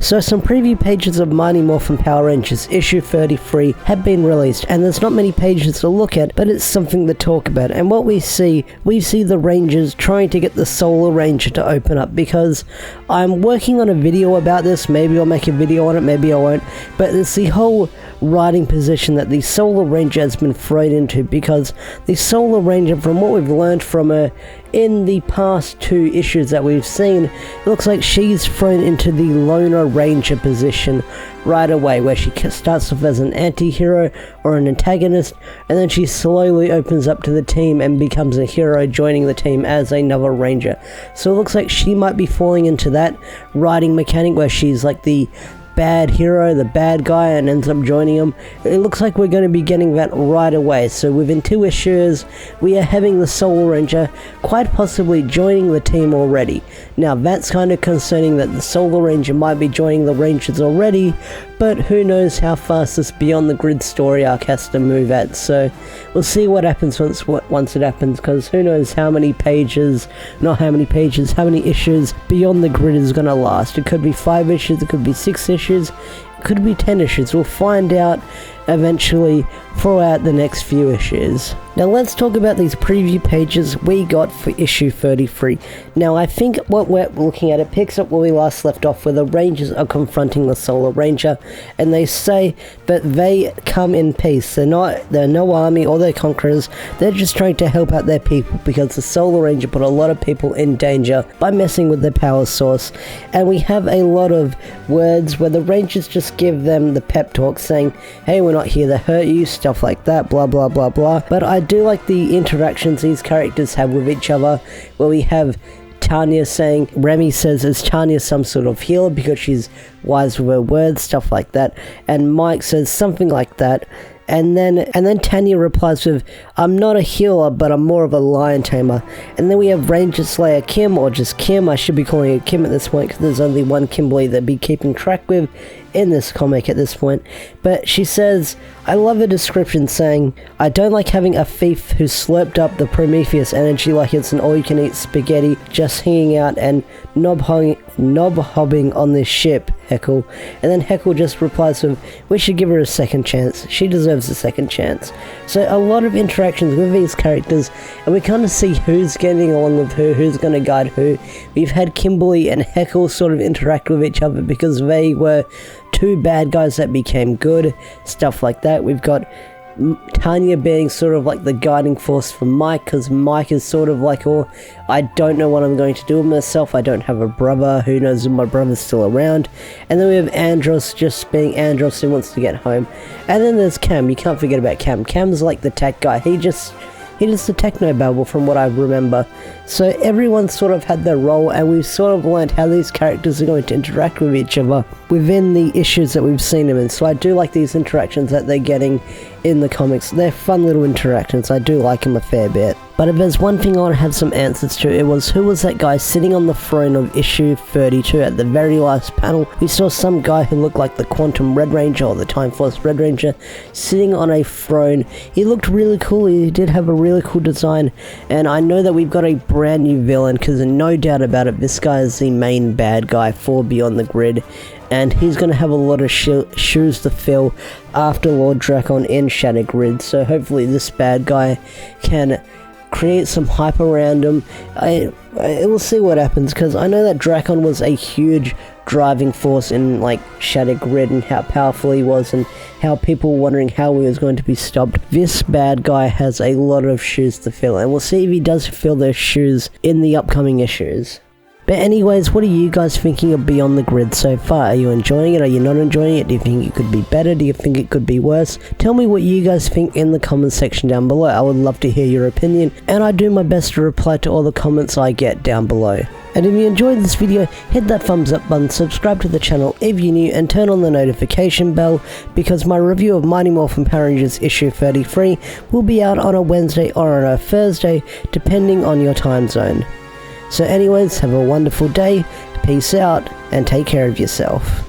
So some preview pages of Mighty Morphin Power Rangers issue 33 have been released, and there's not many pages to look at, but it's something to talk about. And what we see the Rangers trying to get the Solar Ranger to open up, because I'm working on a video about this. Maybe I'll make a video on it, maybe I won't, but it's the whole riding position that the Solar Ranger has been thrown into, because the Solar Ranger, from what we've learned from her in the past 2 issues that we've seen, it looks like she's thrown into the Loner Ranger position right away, where she starts off as an anti-hero or an antagonist, and then she slowly opens up to the team and becomes a hero, joining the team as another Ranger. So it looks like she might be falling into that riding mechanic where she's like the bad hero, the bad guy, and ends up joining him. It looks like we're going to be getting that right away. So within 2 issues, we are having the Solar Ranger quite possibly joining the team already. Now that's kind of concerning that the Solar Ranger might be joining the Rangers already, but who knows how fast this Beyond the Grid story arc has to move at. So we'll see what happens once it happens, because who knows how many issues Beyond the Grid is going to last. It could be 5 issues, it could be 6 issues, it could be 10 issues. We'll find out eventually throughout the next few issues. Now let's talk about these preview pages we got for issue 33. Now I think what we're looking at, it picks up where we last left off, where the Rangers are confronting the Solar Ranger, and they say that they come in peace. They're no army or they're conquerors, they're just trying to help out their people, because the Solar Ranger put a lot of people in danger by messing with their power source. And we have a lot of words where the Rangers just give them the pep talk saying, hey, we're not here to hurt you, stuff like that, blah blah blah blah. But I do like the interactions these characters have with each other, where we have Tanya saying, Remi says, is Tanya some sort of healer because she's wise with her words, stuff like that, and Mike says something like that. And then Tanya replies with, I'm not a healer, but I'm more of a lion tamer. And then we have Ranger Slayer Kim, or just Kim. I should be calling her Kim at this point, because there's only one Kimberly that be keeping track with in this comic at this point. But she says, I love a description saying, I don't like having a thief who slurped up the Prometheus energy like it's an all-you-can-eat spaghetti, just hanging out and knob hobbing on this ship, Heckle. And then Heckle just replies with, we should give her a second chance. She deserves a second chance. So a lot of interactions with these characters, and we kind of see who's getting along with who's going to guide who. We've had Kimberly and Heckle sort of interact with each other because they were 2 bad guys that became good, stuff like that. We've got Tanya being sort of like the guiding force for Mike, because Mike is sort of like, oh, I don't know what I'm going to do with myself, I don't have a brother, who knows if my brother's still around. And then we have Andros just being Andros who wants to get home. And then there's Cam, you can't forget about Cam. Cam's like the tech guy, he just the technobabble from what I remember. So everyone sort of had their role, and we've sort of learned how these characters are going to interact with each other within the issues that we've seen them in. So I do like these interactions that they're getting in the comics. They're fun little interactions, I do like them a fair bit. But if there's one thing I want to have some answers to, it was, who was that guy sitting on the throne of issue 32 at the very last panel? We saw some guy who looked like the Quantum Red Ranger or the Time Force Red Ranger sitting on a throne. He looked really cool, he did have a really cool design, and I know that we've got a brand new villain, because no doubt about it, this guy is the main bad guy for Beyond the Grid, and he's going to have a lot of shoes to fill after Lord Drakon in Shattered Grid. So hopefully this bad guy can create some hype around him. We'll see what happens, because I know that Drakon was a huge driving force in like Shattered Grid, and how powerful he was, and how people were wondering how he was going to be stopped. This bad guy has a lot of shoes to fill, and we'll see if he does fill those shoes in the upcoming issues. But anyways, what are you guys thinking of Beyond the Grid so far? Are you enjoying it? Are you not enjoying it? Do you think it could be better? Do you think it could be worse? Tell me what you guys think in the comments section down below. I would love to hear your opinion, and I do my best to reply to all the comments I get down below. And if you enjoyed this video, hit that thumbs up button, subscribe to the channel if you're new, and turn on the notification bell, because my review of Mighty Morphin Power Rangers issue 33 will be out on a Wednesday or on a Thursday, depending on your time zone. So anyways, have a wonderful day, peace out, and take care of yourself.